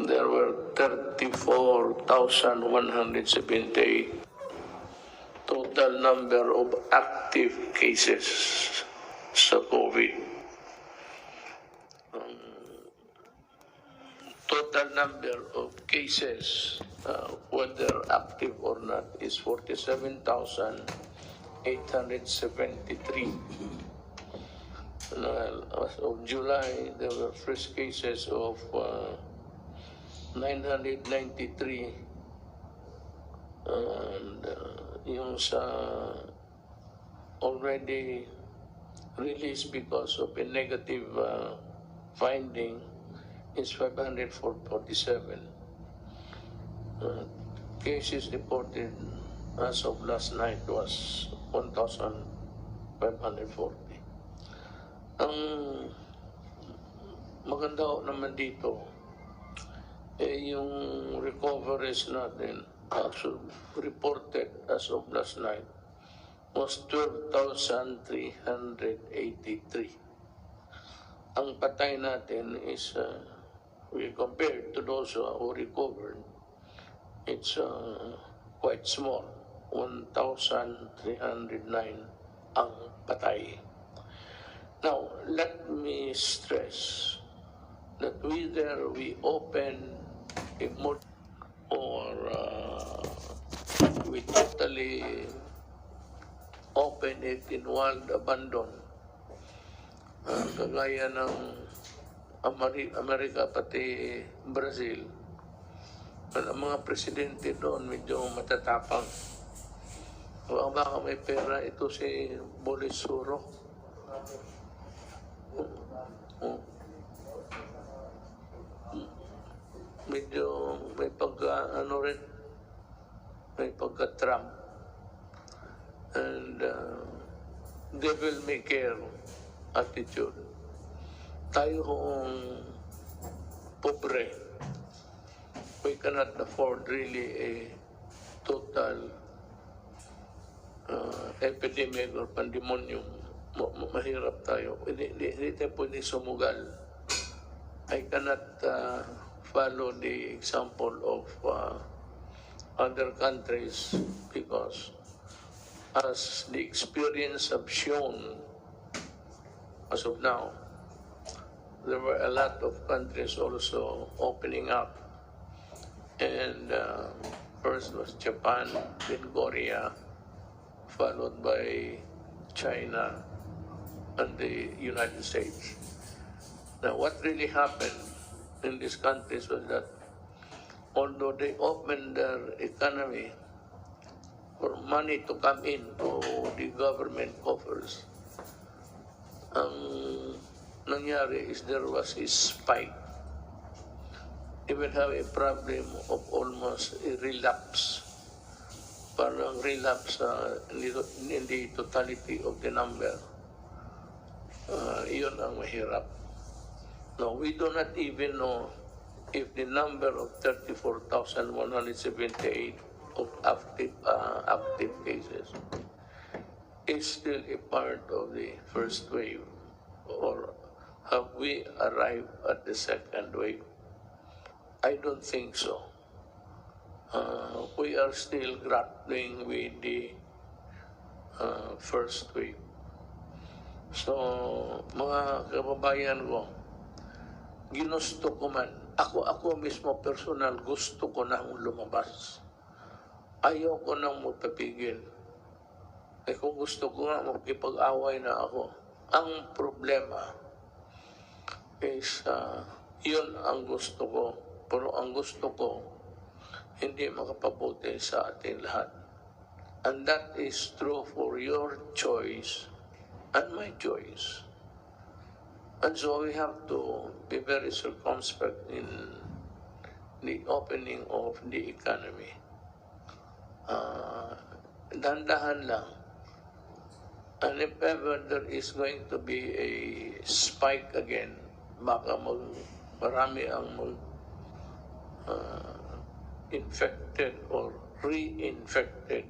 there were 34,178 total number of active cases sa COVID. Total number of cases, whether active or not, is 47,873. As of July, there were fresh cases of 993, and yung sa already released because of a negative finding is 547. Cases reported as of last night was 1,540. Ang maganda naman dito, yung recoveries natin, actually reported as of last night, was 12,383. Ang patay natin is, we compared to those who recovered, it's quite small, 1,309 ang patay. Now, let me stress that whether we open a or we totally open it in wild abandon, kagaya ng Amerika pati Brazil, ang mga presidente doon medyo matatapang. Baka may pera ito si Bolisuro. Medyo may may pagka-Trump, and devil may care attitude. Tayo kung pobre, we cannot afford really a total epidemic or pandemonium. Mahirap tayo. Hindi tayo pwede sumugal. I cannot follow the example of other countries because as the experience have shown as of now, there were a lot of countries also opening up. And first was Japan, then Korea, followed by China and the United States. Now, what really happened in these countries was that although they opened their economy for money to come in to the government coffers, ang nangyari is there was a spike. They will have a problem of almost a relapse. Parang relapse in the totality of the number. Yun ang mahirap. Now, we do not even know if the number of 34,178 of active cases is still a part of the first wave, or have we arrived at the second wave? I don't think so. We are still grappling with the first wave. So, mga kababayan ko, ginusto ko man, ako mismo personal, gusto ko nang lumabas. Ayaw ko nang magpapigil. Kung gusto ko nga, magkipag-away na ako. Ang problema is, yun ang gusto ko. Pero ang gusto ko, hindi makapabuti sa ating lahat. And that is true for your choice and my choice. And so we have to be very circumspect in the opening of the economy. Dandahan lang. And if ever there is going to be a spike again, baka marami ang infected or reinfected,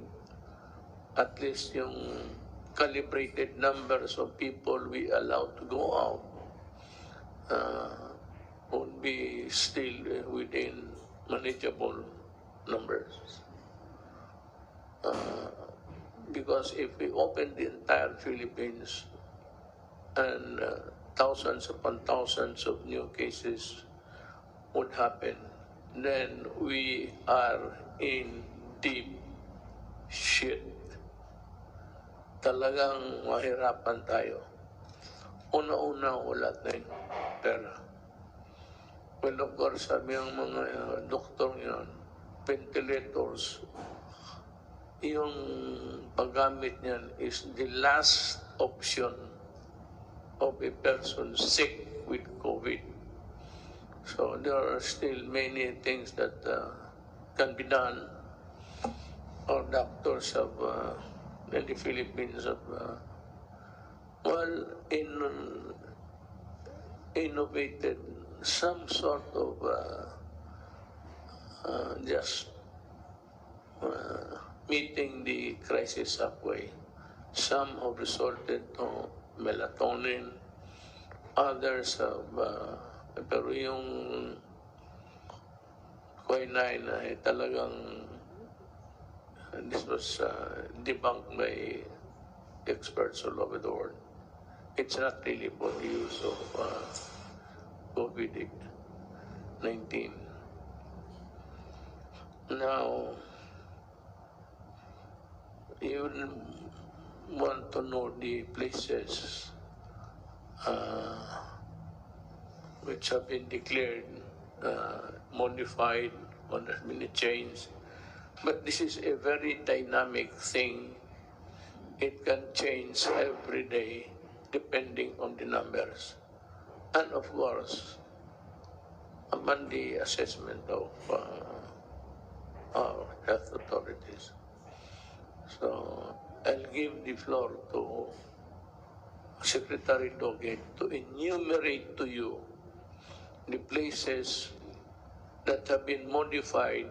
at least yung calibrated numbers of people we allow to go out would be still within manageable numbers. Because if we open the entire Philippines and thousands upon thousands of new cases would happen, then we are in deep shit. Talagang mahirapan tayo. Una-una, wala tayong pera. Well, of course, sabi ng mga doktor yun, ventilators, yung paggamit niyan is the last option of a person sick with COVID. So there are still many things that can be done. Our doctors have, in the Philippines, have, innovated some sort of just meeting the crisis halfway. Some have resorted to melatonin, others have, pero yung quinine ay talagang, this was debunked by experts all over the world. It's not really for the use of COVID-19. Now, you want to know the places which have been declared modified or has been changed. But this is a very dynamic thing. It can change every day depending on the numbers. And of course, upon the assessment of our health authorities. So I'll give the floor to Secretary Doggett to enumerate to you the places that have been modified.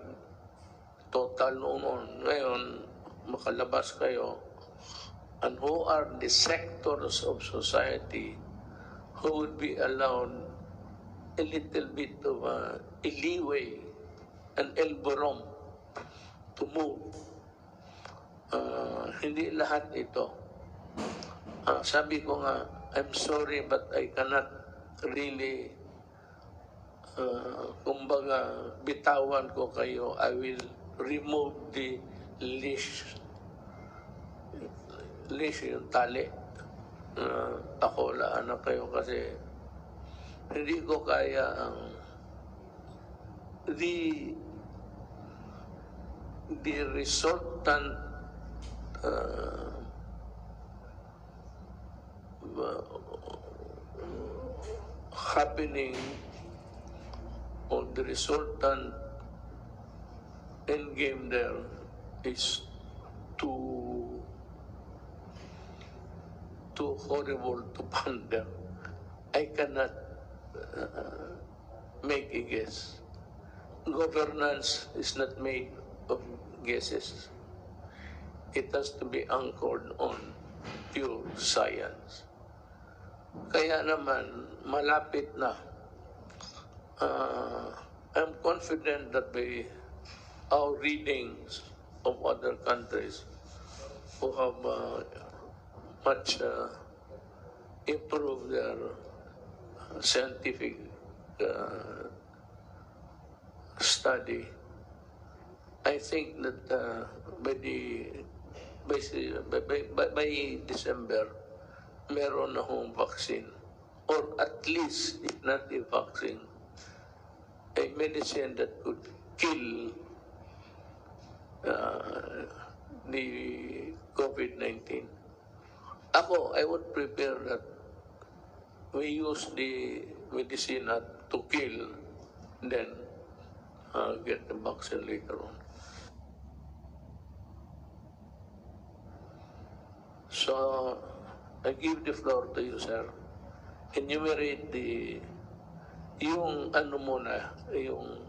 Total noon, ngayon, makalabas kayo, and who are the sectors of society who would be allowed a little bit of a leeway, an elbow room to move. Hindi lahat ito. Sabi ko nga, I'm sorry but I cannot really, kumbaga, bitawan ko kayo. I will remove the leash yung tali. Ako, laan na kayo kasi hindi ko kaya ang the resultant happening or the resultant end game there is too horrible to ponder. I cannot make a guess. Governance is not made of guesses. It has to be anchored on pure science. Kaya naman, malapit na. I'm confident that by our readings of other countries who have much improved their scientific study, I think that by December, meron na hong vaccine, or at least, if not a vaccine, a medicine that could kill the COVID-19. Ako, I would prepare that we use the medicine to kill, then get the vaccine later on. So, I give the floor to you, sir. Enumerate yung ano muna, yung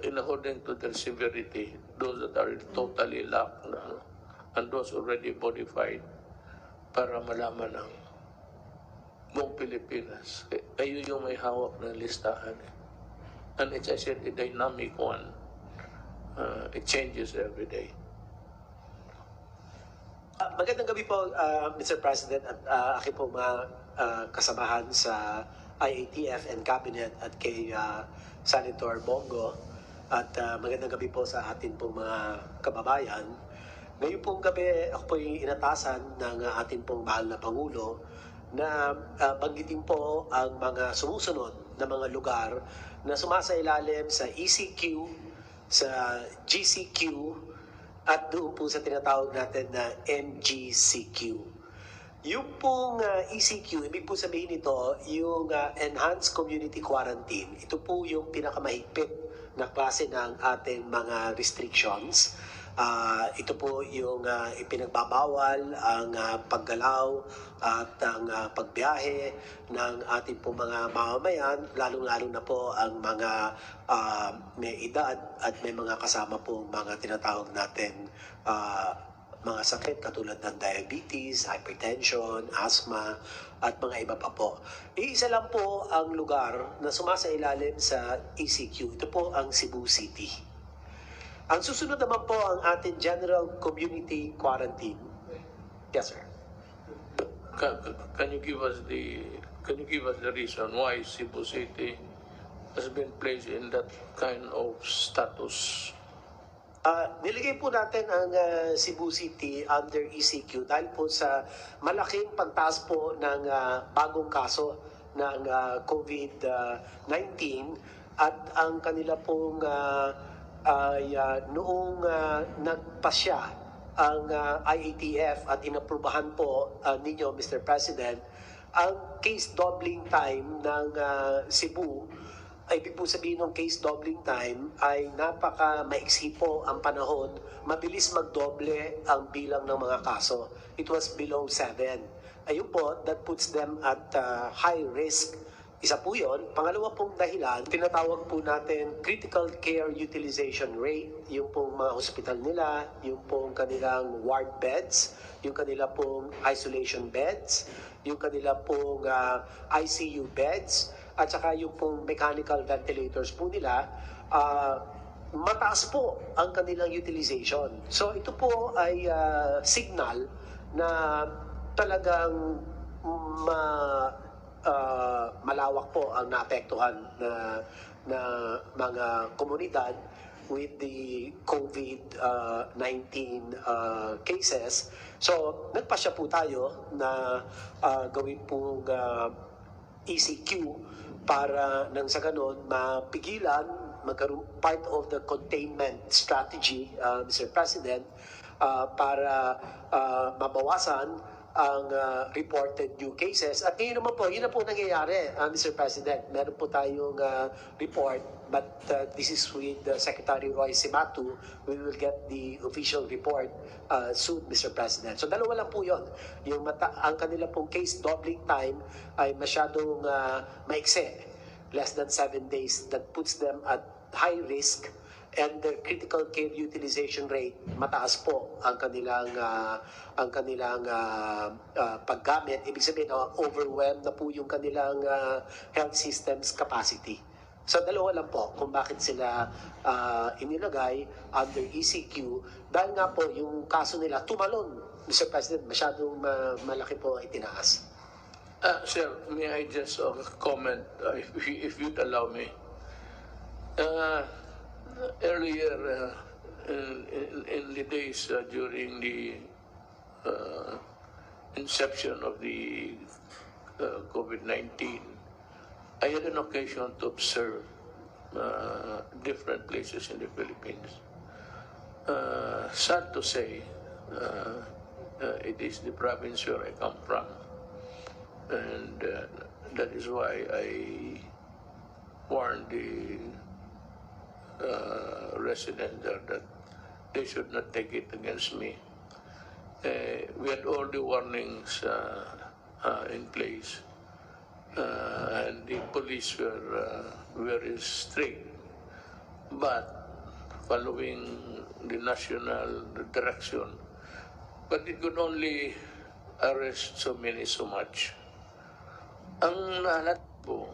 in according to their severity, those that are totally locked na, and those already modified, para malaman ng buong Pilipinas. Kayo yung may hawak ng listahan. And it's, I said, a dynamic one. It changes every day. Magandang gabi po, Mr. President, at aking po mga kasamahan sa IATF and Cabinet at kay Senator Bongo. At magandang gabi po sa atin pong mga kababayan. Ngayon pong gabi, ako po yung inatasan ng ating pong mahal na Pangulo na banggitin po ang mga sumusunod na mga lugar na sumasailalim sa ECQ, sa GCQ, at doon po sa tinatawag natin na NGCQ. Yung pong ECQ, ibig po sabihin nito, yung Enhanced Community Quarantine. Ito po yung pinakamahigpit na klase ng ating mga restrictions. Ito po yung ipinagbabawal ang paggalaw at ang pagbiyahe ng ating po mga mamamayan, lalong-lalo na po ang mga may edad at may mga kasama po mga tinatawag natin mga sakit katulad ng diabetes, hypertension, asthma, at mga iba pa po. Iisa lang po ang lugar na sumasailalim sa ECQ. Ito po ang Cebu City. Ang susunod naman po ang ating General Community Quarantine. Yes, sir. Can you give us the reason why Cebu City has been placed in that kind of status? Nilagay po natin ang Cebu City under ECQ dahil po sa malaking pagtaas po ng bagong kaso ng COVID-19 at ang kanila pong noong nagpasya ang IATF at inaprubahan po ninyo, Mr. President, ang case doubling time ng Cebu, ay ibig po sabihin ng case doubling time ay napaka-maiksi po ang panahon, mabilis magdoble ang bilang ng mga kaso. It was below 7. Ayun po, that puts them at high risk. Isa po yun. Pangalawa pong dahilan, tinatawag po natin critical care utilization rate, yung pong mga hospital nila, yung pong kanilang ward beds, yung kanila pong isolation beds, yung kanila pong ICU beds, at saka yung pong mechanical ventilators po nila, mataas po ang kanilang utilization. So ito po ay signal na talagang malawak po ang naapektuhan na mga komunidad with the COVID-19 cases. So, nagpasya po tayo na gawin pong ECQ para nang sa ganon mapigilan, magkaroon part of the containment strategy, Mr. President, para mabawasan ang reported new cases. At ngayon naman po, yun na po nangyayari, Mr. President. Meron po tayong report, but this is with Secretary Roy Simatu. We will get the official report soon, Mr. President. So dalawa lang po yun. Ang kanila pong case doubling time ay masyadong maikse, less than 7 days. That puts them at high risk, and the critical care utilization rate, mataas po ang kanilang paggamit. Ibig sabihin, overwhelmed na po yung kanilang health systems capacity. So dalawa lang po kung bakit sila inilagay under ECQ, dahil nga po yung kaso nila tumalon, Mr. President, masyadong malaki po ay tinaas. Sir, may I just comment, if you'd allow me? Earlier in the days during the inception of the COVID-19, I had an occasion to observe different places in the Philippines. Sad to say, it is the province where I come from, and that is why I warned the resident there that they should not take it against me. We had all the warnings in place, and the police were very strict, but following the national direction, but it could only arrest so many so much. Ang nahalat po,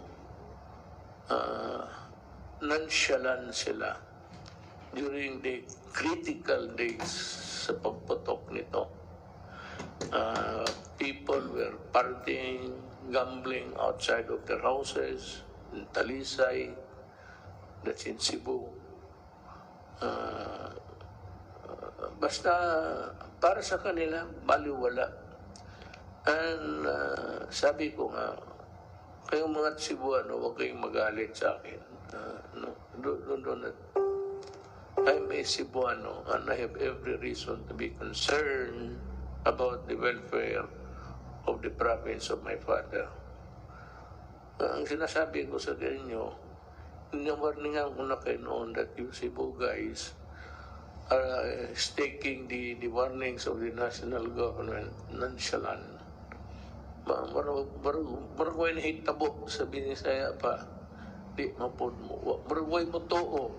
nonchalant sila during the critical days sa pagputok nito. People were partying, gambling outside of their houses in Talisay, that's in Cebu. Basta para sa kanila, baliwala. And sabi ko nga, kayong mga Cebuano, huwag kayong magalit sa akin. I'm a Cebuano and I have every reason to be concerned about the welfare of the province of my father. Ang sinasabi ko sa inyo, warningan ko na kayo noon that you Cebu guys are taking the warnings of the national government nonchalant. Maragway na hitabo sa Binisaya pa. Di mapod mo. Maragway mo too.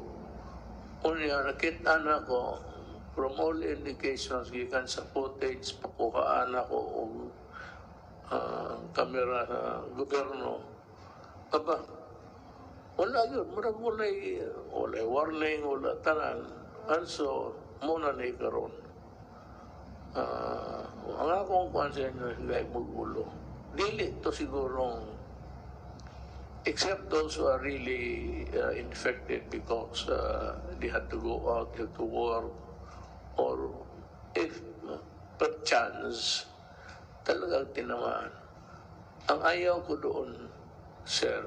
Unya, nakita na ko, from all indications, gikan sa footage, pakuhaan ako ang kamera sa gobyerno. Aba, wala yun. Maragway warning, wala tanan. Also, muna na ikaroon. Ang akong kuhan sa inyo, hindi magulo. Dili to sigurong, except those who are really infected because they had to go out, they had to work, or if perchance, talagang tinamaan. Ang ayaw ko doon, sir,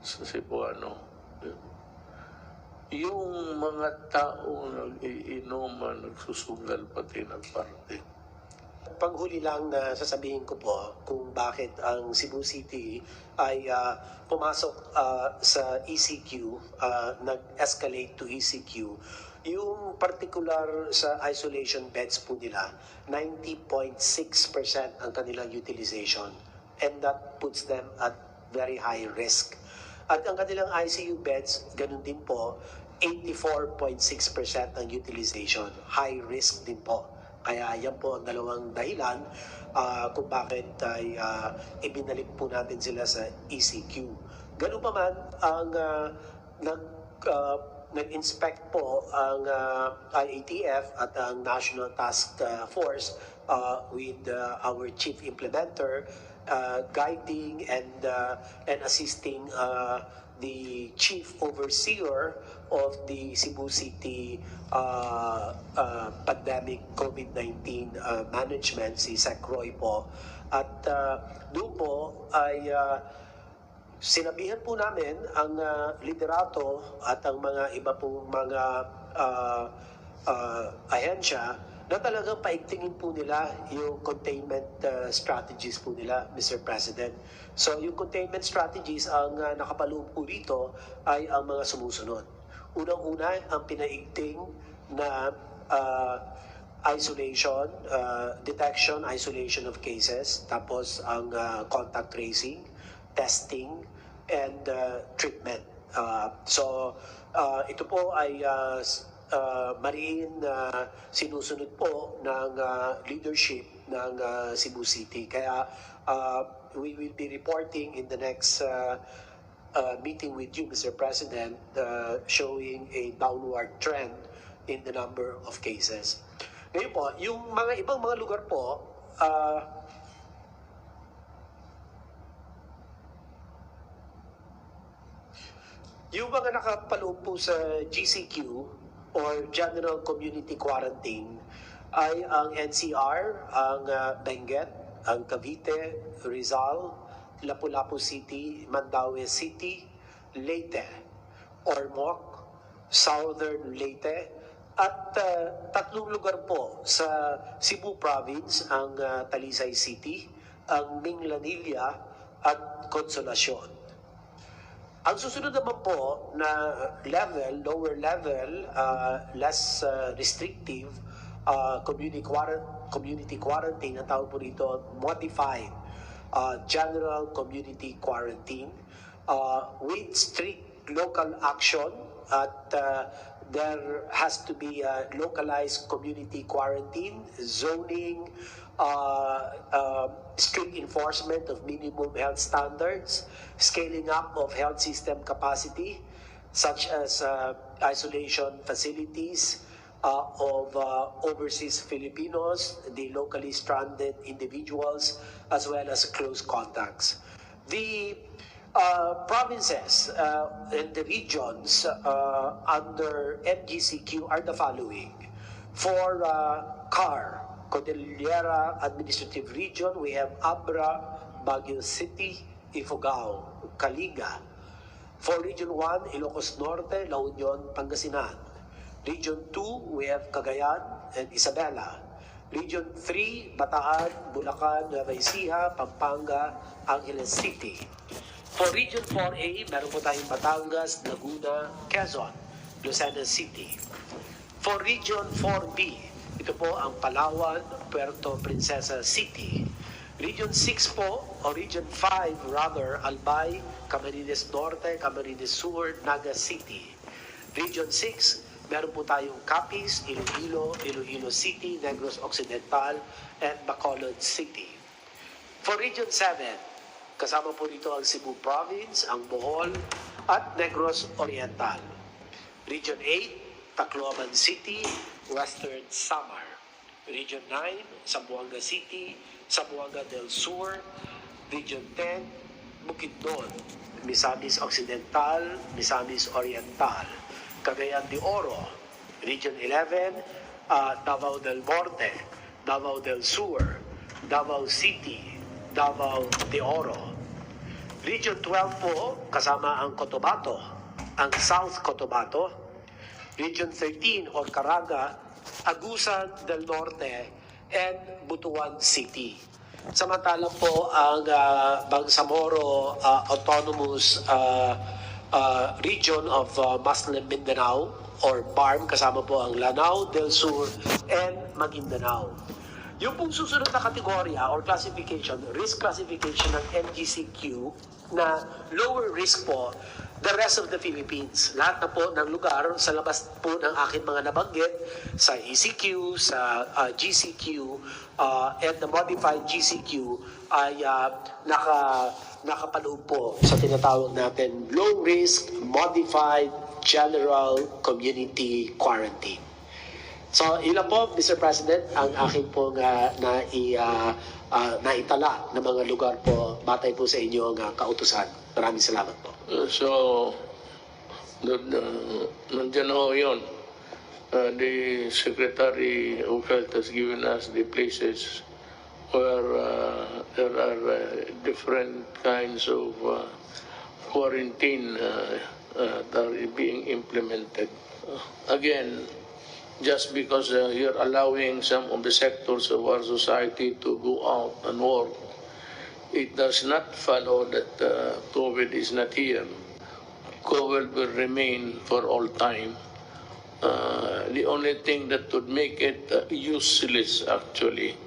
sa Cebuano, yung mga taong nag-iinuman, nagsusugal pati ng parte. Panghuli lang na sasabihin ko po kung bakit ang Cebu City ay pumasok sa ECQ, nag-escalate to ECQ. Yung particular sa isolation beds po nila, 90.6% ang kanilang utilization. And that puts them at very high risk. At ang kanilang ICU beds, ganun din po, 84.6% ang utilization. High risk din po. Kaya yan po ang dalawang dahilan kung bakit ay ibinalik po natin sila sa ECQ. Ganun pa man, ang nag-inspect po ang IATF at ang National Task Force with our chief implementer guiding and assisting the chief overseer of the Cebu City pandemic COVID-19 management, si Sec Roy po. At doon po ay sinabihan po namin ang liderato at ang mga iba pong mga ahensya na talagang paigtingin po nila yung containment strategies po nila, Mr. President. So yung containment strategies, ang nakapaloob po rito ay ang mga sumusunod. Unang-una, ang pinaigting na isolation, detection, isolation of cases, tapos ang contact tracing, testing, and treatment. So ito po ay mariin na sinusunod po ng leadership ng Cebu City. Kaya we will be reporting in the next meeting with you, Mr. President, showing a downward trend in the number of cases. Ngayon po, yung mga ibang mga lugar po, yung mga nakapaloob po sa GCQ or General Community Quarantine ay ang NCR, ang Benguet, ang Cavite, Rizal, Lapu-Lapu City, Mandaue City, Leyte, Ormoc, Southern Leyte, at tatlong lugar po sa Cebu Province, ang Talisay City, ang Minglanilla at Consolacion. Ang susunod naman po na level, lower level, less restrictive, community quarantine, ang tawag po rito, modified general community quarantine with strict local action at there has to be a localized community quarantine, zoning, strict enforcement of minimum health standards, scaling up of health system capacity, such as isolation facilities of overseas Filipinos, the locally stranded individuals, as well as close contacts. The provinces and the regions under MGCQ are the following. For CAR, Cordillera Administrative Region, we have Abra, Baguio City, Ifugao, Caliga. For Region 1, Ilocos Norte, La Union, Pangasinan. Region 2, we have Cagayan and Isabela. Region 3, Bataan, Bulacan, Nueva Ecija, Pampanga, Angeles City. For Region 4A, meron po tayong Batangas, Laguna, Quezon, Lucena City. For Region 4B, ito po ang Palawan, Puerto Princesa City. Region 6 po, o Region 5 rather, Albay, Camarines Norte, Camarines Sur, Naga City. Region 6, meron po tayong Capiz, Iloilo, Iloilo City, Negros Occidental, and Bacolod City. For Region 7, kasama po dito ang Cebu Province, ang Bohol, at Negros Oriental. Region 8, Tacloban City, Western Samar. Region 9, Zamboanga City, Zamboanga del Sur. Region 10, Bukidnon, Misamis Occidental, Misamis Oriental, Cagayan de Oro. Region 11, Davao del Norte, Davao del Sur, Davao City, Davao de Oro. Region 12 po, kasama ang Cotabato, ang South Cotabato. Region 13, Orcaraga, Agusan del Norte, and Butuan City. Samantalang po ang Bangsamoro Autonomous Region of Muslim Mindanao or BARM, kasama po ang Lanao del Sur and Maguindanao. Yung pong susunod na kategorya or classification, risk classification ng MGCQ na lower risk po, the rest of the Philippines. Lahat na po ng lugar sa labas po ng aking mga nabanggit sa ECQ, sa GCQ, and the modified GCQ ay nakapaloob po sa tinatawag natin low risk, modified, general community quarantine. So, ilan po, Mr. President, ang aking pong naitala na mga lugar po batay po sa inyong kautusan. Maraming salamat po. So, nandiyan ho yun. The Secretary of Health has given us the places where there are different kinds of quarantine that are being implemented. Again, just because you're allowing some of the sectors of our society to go out and work, it does not follow that COVID is not here. COVID will remain for all time. The only thing that would make it useless actually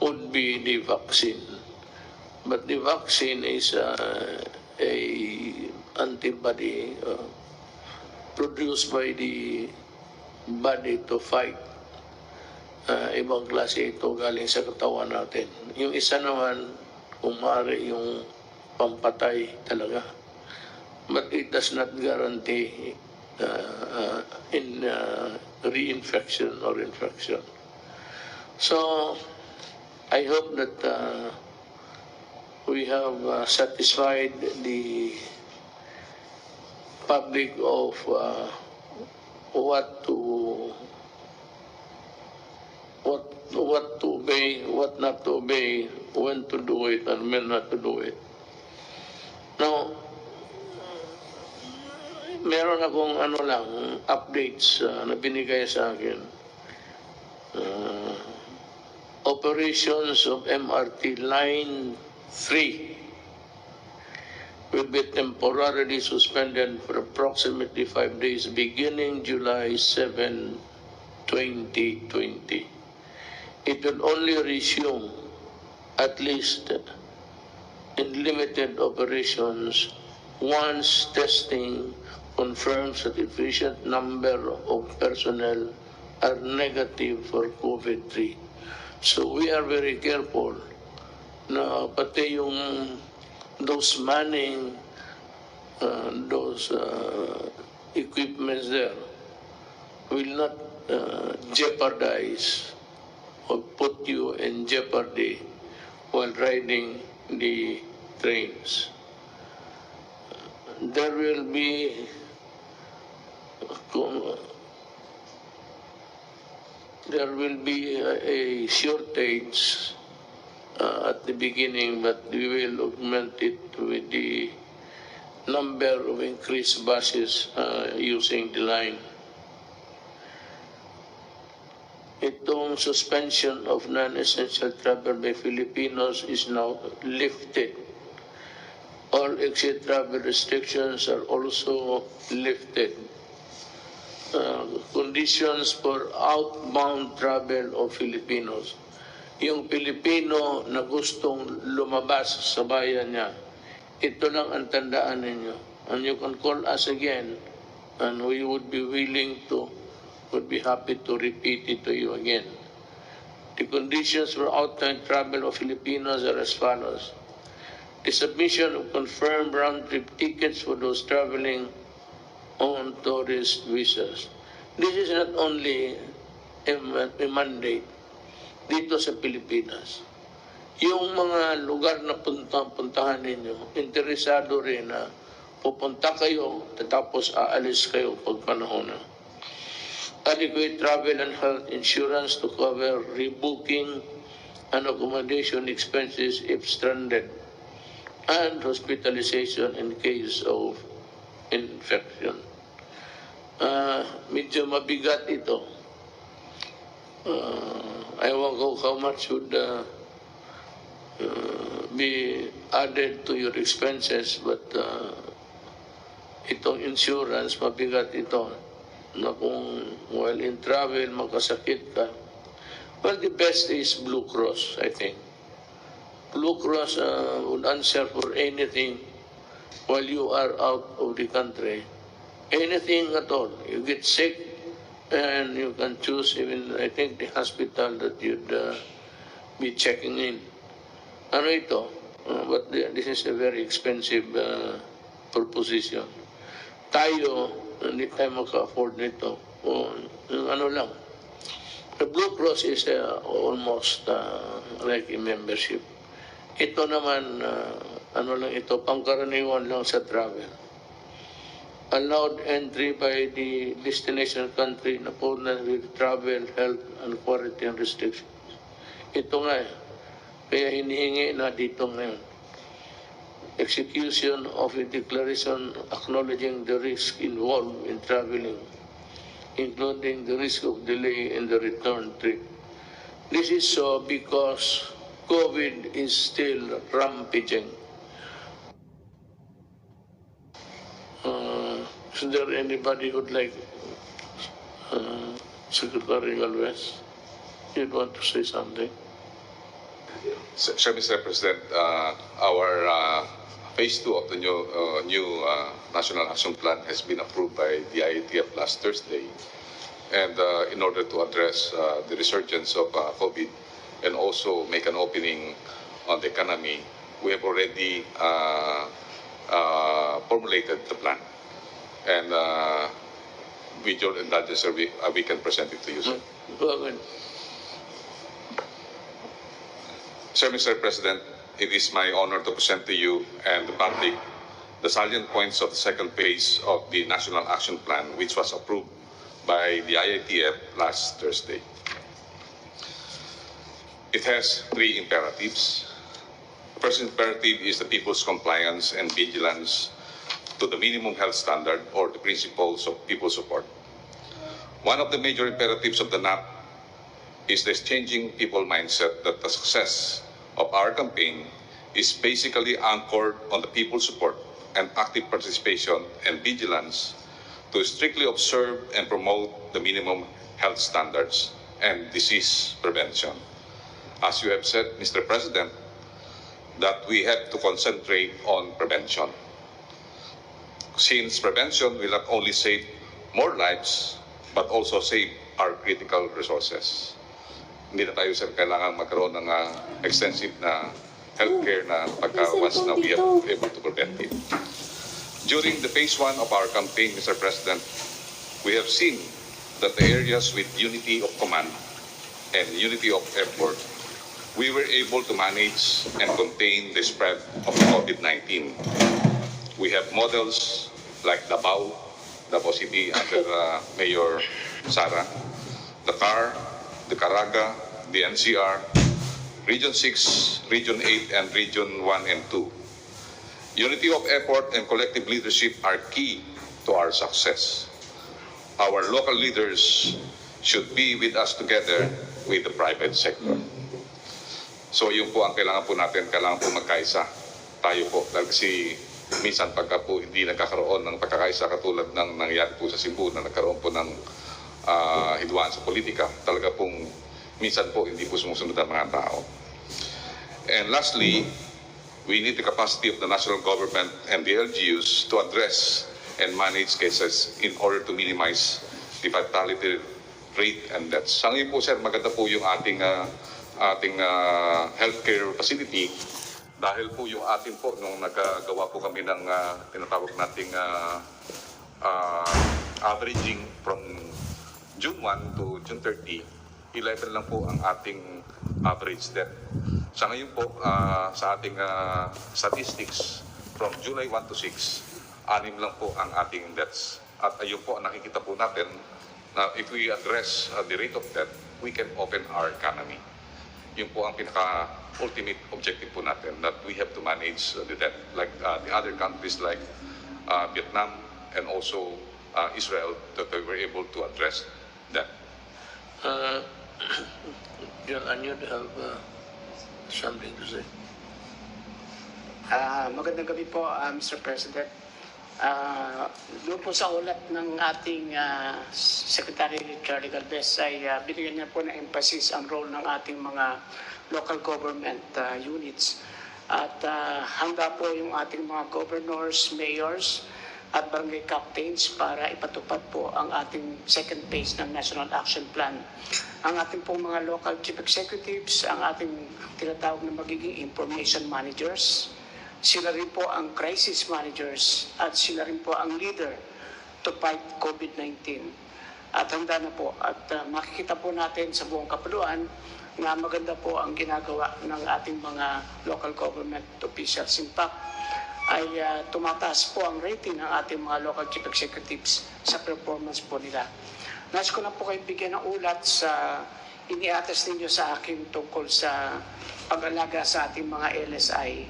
would be the vaccine. But the vaccine is a antibody produced by the body to fight. Ibang klase ito galing sa katawan natin. Yung isa naman, kung maaari yung pampatay talaga. But it does not guarantee reinfection or infection. So, I hope that we have satisfied the public of what to obey, what not to obey, when to do it, and when not to do it. Now, meron akong updates na binigay sa akin. Operations of MRT Line 3 will be temporarily suspended for approximately 5 days beginning July 7, 2020. It will only resume at least in limited operations once testing confirms that sufficient number of personnel are negative for COVID-3. So we are very careful na pati yung those manning, those equipments there will not jeopardize or put you in jeopardy while riding the trains. There will be a shortage at the beginning, but we will augment it with the number of increased buses using the line. Itong suspension of non-essential travel by Filipinos is now lifted. All exit travel restrictions are also lifted. Conditions for outbound travel of Filipinos. Yung Pilipino na gustong lumabas sa bayan niya, ito lang ang tandaan ninyo. And you can call us again and we would be happy to repeat it to you again. The conditions for outbound travel of Filipinos are as follows. The submission of confirmed round-trip tickets for those traveling on tourist visas. This is not only a mandate dito sa Pilipinas. Yung mga lugar na puntahan ninyo, interesado rin na pupunta kayo, tapos aalis kayo pag panahon na. Adequate travel and health insurance to cover rebooking and accommodation expenses if stranded, and hospitalization in case of infection. Medyo mabigat ito. Ewan ko how much would be added to your expenses, but itong insurance, mabigat ito. Na kung while in travel, magkasakit ka. Well, the best is Blue Cross, I think. Blue Cross would answer for anything while you are out of the country. Anything at all. You get sick and you can choose even, I think, the hospital that you'd be checking in. Ano ito? But this is a very expensive proposition. Tayo, hindi tayo maka-afford nito. Yung ano lang. The Blue Cross is almost like a membership. Ito naman, ano lang ito, pangkaraniwan lang sa travel. Allowed entry by the destination country na po na with travel, health, and quarantine restrictions. Ito nga kaya hinihingi na dito ngayon. Execution of a declaration acknowledging the risk involved in traveling, including the risk of delay in the return trip. This is so because COVID is still rampaging. Is there anybody who would like, Secretary Galvez, you'd want to say something? Sir, Mr. President, our phase 2 of the new National Action Plan has been approved by the IATF last Thursday. And in order to address the resurgence of COVID and also make an opening on the economy, we have already formulated the plan. And with your indulgence, sir, we can present it to you, sir. Go ahead. Sir, Mr. President, it is my honor to present to you and the public the salient points of the second phase of the National Action Plan, which was approved by the IATF last Thursday. It has 3 imperatives. The first imperative is the people's compliance and vigilance to the minimum health standard or the principles of people support. One of the major imperatives of the NAP is this changing people mindset that the success of our campaign is basically anchored on the people support and active participation and vigilance to strictly observe and promote the minimum health standards and disease prevention. As you have said, Mr. President, that we have to concentrate on prevention. Since prevention will not only save more lives, but also save our critical resources. Hindi na tayo, sir, kailangan magkaroon ng extensive na healthcare na pagka once na we are able to prevent it. During the phase 1 of our campaign, Mr. President, we have seen that the areas with unity of command and unity of effort, we were able to manage and contain the spread of COVID-19. We have models like Davao City under Mayor Sara, the CAR, the Caraga, the NCR, Region 6, Region 8, and Region 1 and 2. Unity of effort and collective leadership are key to our success. Our local leaders should be with us together with the private sector. So yun po ang kailangan po natin, kailangan po magkaisa tayo po. Dahil kasi minsan pagka po hindi nagkakaroon ng pagkakaisa katulad ng nangyari po sa Cebu na nagkaroon po ng hidwaan sa politika, talaga pong minsan po hindi po sumusunod ang mga tao. And lastly, we need the capacity of the national government and the LGUs to address and manage cases in order to minimize the fatality rate and deaths. Sa ngayon po sir, maganda po yung ating healthcare facility dahil po yung atin po nung nagagawa po kami ng tinatawag nating averaging from June 1 to June 30, 11 lang po ang ating average death. Sa ngayon po, sa ating statistics, from July 1 to 6, 6 lang po ang ating deaths. At ayun po, nakikita po natin na if we address the rate of death, we can open our economy. Yun po ang pinaka-ultimate objective po natin, that we have to manage the death like the other countries like Vietnam and also Israel, that we were able to address that. John, you have something to say? Magandang gabi po, Mr. President. Doon po sa ulat ng ating Secretary Charlie Galvez ay binigyan niya po na emphasis ang role ng ating mga local government units. At handa po yung ating mga governors, mayors, at barangay captains para ipatupad po ang ating second phase ng National Action Plan. Ang ating pong mga local chief executives, ang ating tinatawag na magiging information managers, sila rin po ang crisis managers at sila rin po ang leader to fight COVID-19. At handa na po at makikita po natin sa buong kapuluan na maganda po ang ginagawa ng ating mga local government officials. In fact, ay tumataas po ang rating ng ating mga local chief executives sa performance po nila. Nais ko lang po kayo bigyan ng ulat sa iniatas ninyo sa akin tungkol sa pag-alaga sa ating mga LSI.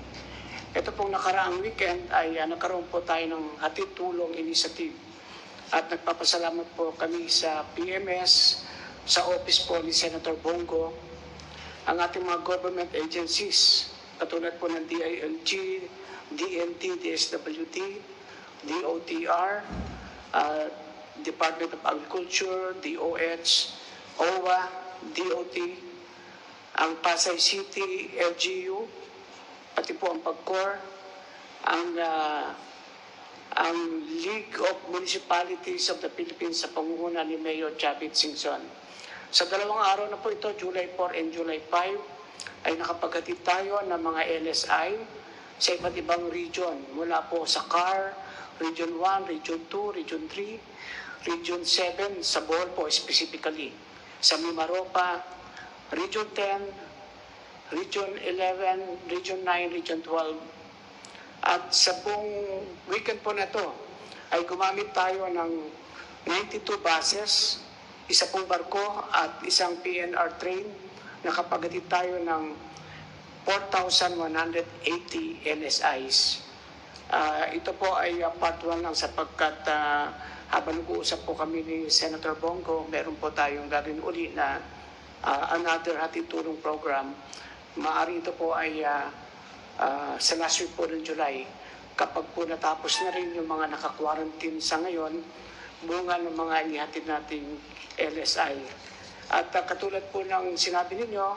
Ito pong nakaraang weekend ay nagkaroon po tayo ng hatid tulong initiative at nagpapasalamat po kami sa PMS, sa office po ni Senator Bongo, ang ating mga government agencies katulad po ng DILG, DNT, DSWD, DOTR, Department of Agriculture, DOH, OWA, DOT, ang Pasay City, LGU, pati po ang PAGCOR, ang League of Municipalities of the Philippines sa pangunguna ni Mayor Chavit Singson. Sa dalawang araw na po ito, July 4 and July 5, ay nakapaghatid tayo ng mga LSI sa iba't ibang region. Mula po sa CAR, Region 1, Region 2, Region 3, Region 7, sa Bohol po specifically, sa Mimaropa, Region 10, Region 11, Region 9, Region 12. At sa buong weekend po na ito ay gumamit tayo ng 92 buses, isa pong barko at isang PNR train. Nakapaghatid tayo ng 4,180 LSIs. Ito po ay part 1 lang sapagkat habang nag-uusap po kami ni Senator Bongo, meron po tayong gagawin uli na another hatid tulong program. Maaari ito po ay sa last week po ng July, kapag po natapos na rin yung mga naka-quarantine sa ngayon, bunga ng mga inihatid nating LSI. At katulad po ng sinabi ninyo,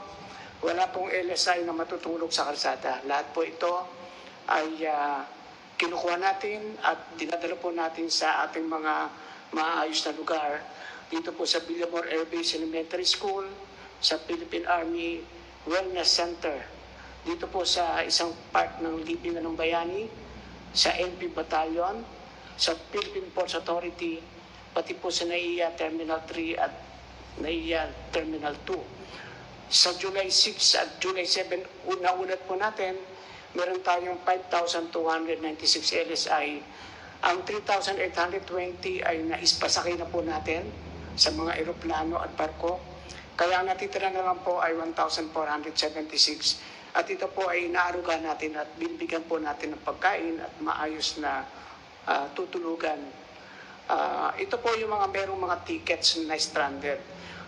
wala pong LSI na matutulog sa kalsada. Lahat po ito ay kinukuha natin at dinadala po natin sa ating mga maayos na lugar. Dito po sa Villamor Air Base Elementary School, sa Philippine Army Wellness Center, dito po sa isang part ng Libingan ng Bayani, sa NP Battalion, sa Philippine Ports Authority, pati po sa NAIA Terminal 3 at NAIA Terminal 2. Sa July 6 at July 7, una-ulat po natin, meron tayong 5,296 LSI. Ang 3,820 ay naispasakay na po natin sa mga eroplano at barko. Kaya ang natitira na lang po ay 1,476. At ito po ay naaruga natin at binibigyan po natin ng pagkain at maayos na tutulugan. Ito po yung merong mga tickets na stranded.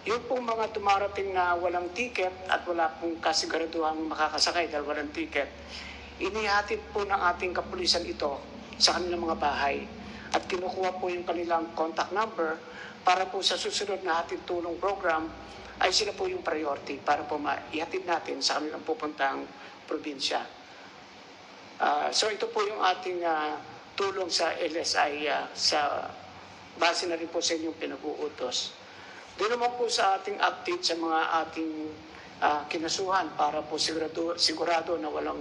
Yung pong mga dumarating na walang ticket at wala pong kasiguraduhang makakasakay dahil walang ticket, inihatid po ng ating kapulisan ito sa kanilang mga bahay at kinukuha po yung kanilang contact number para po sa susunod na hatid tulong program ay sila po yung priority para po maihatid natin sa kanilang pupuntang probinsya. So ito po yung ating tulong sa LSI sa base na rin po sa inyong pinag-uutos. Doon naman po sa ating update sa mga ating kinasuhan para po sigurado na walang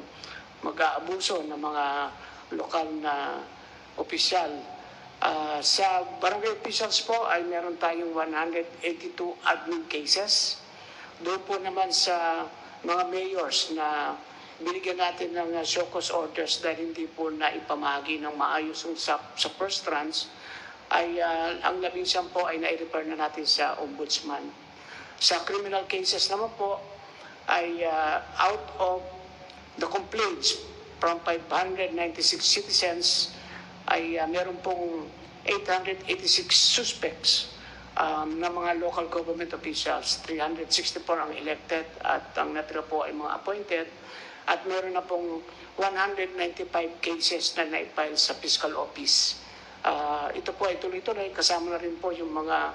mag-aabuso ng mga lokal na opisyal. Sa barangay officials po ay meron tayong 182 admin cases. Doon po naman sa mga mayors na binigyan natin ng show cause orders dahil hindi po naipamahagi ng maayos sa first tranche, ay ang 11 po ay nai-refer na natin sa ombudsman. Sa criminal cases naman po ay out of the complaints from 596 citizens ay meron pong 886 suspects na mga local government officials. 364 ang elected at ang natira po ay mga appointed. At meron na pong 195 cases na naipile sa fiscal office. Ito po ay tuloy-tuloy. Kasama na rin po yung mga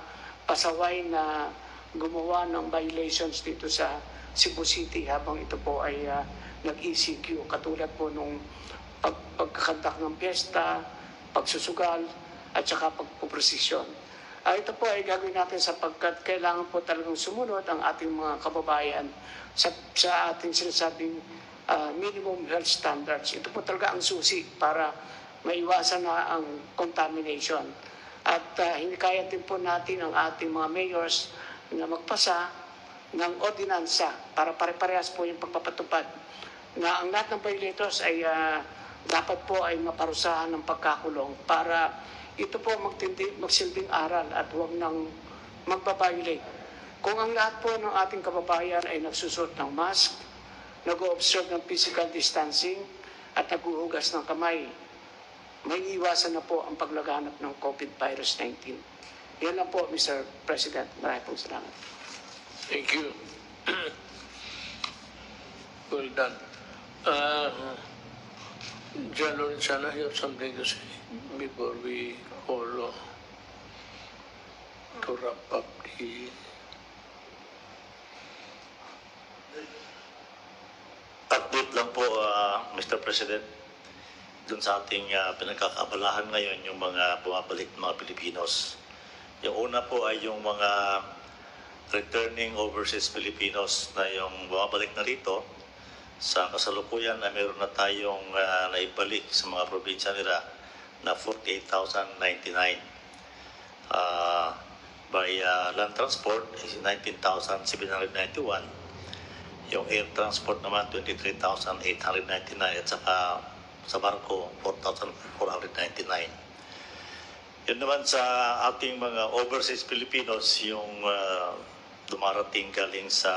pasaway na gumawa ng violations dito sa Cebu City habang ito po ay nag-ECQ. Katulad po nung pagkakandak ng piyesta, pagsusugal, at saka pagpuprosesyon. Ito po ay gagawin natin sapagkat kailangan po talagang sumunod ang ating mga kababayan sa ating sinasabing minimum health standards. Ito po talaga ang susi para maiwasan na ang contamination. At hinikayat din po natin ang ating mga mayors na magpasa ng ordinansa para pare-parehas po yung pagpapatupad na ang lahat ng violators ay dapat po ay maparusahan ng pagkakulong para ito po magsilbing aral at huwag nang magbabiolate. Kung ang lahat po ng ating kababayan ay nagsusot ng mask, nag-o-observe ng physical distancing at naghuhugas ng kamay, may iwasan na po ang paglaganap ng COVID-19. Yan lang po, Mr. President. Maraming pong salamat. Thank you. Well done. John Lorenzana, you have something to say before we call to wrap up the... Update lang po, Mr. President, dun sa ating pinagkakaabalahan ngayon yung mga bumabalik ng mga Pilipinos. Yung una po ay yung mga returning overseas Filipinos na yung bumabalik na rito. Sa kasalukuyan ay meron na tayong naibalik sa mga probinsya nila na 48,099. By land transport is 19,791. Yung air transport naman 23,899 at saka sa barko 4,499. Yun naman sa ating mga overseas Filipinos yung dumarating galing sa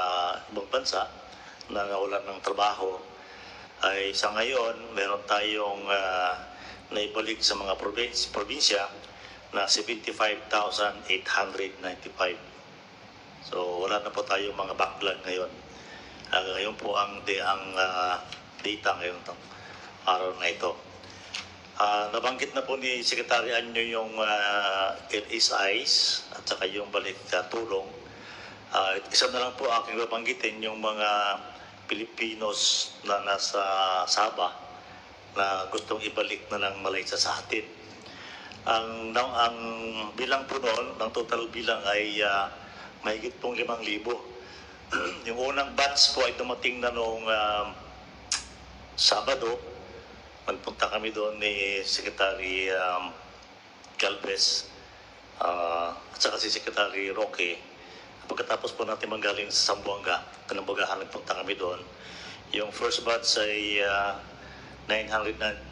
ibang bansa na nawalan ng trabaho ay sa ngayon meron tayong naibalik sa mga probinsya na 75,895. So wala na po tayong mga backlog ngayon. Ngayon po ang data ngayon itong araw na ito. Nabanggit na po ni Secretary Anyo yung LSIs at saka yung balik tulong. Isa na lang po aking babanggitin yung mga Pilipinos na nasa Sabah na gustong ibalik na ng Malaysia sa atin. Ang bilang po noon, ang total bilang ay mahigit pong 5,000. Yung unang batch po ay dumating na noong Sabado Nagpunta kami doon ni Secretary Galvez at saka si Secretary Roque. Pagkatapos po natin manggaling sa Zamboanga, Kanambagahan, nagpunta kami doon. Yung first batch ay 395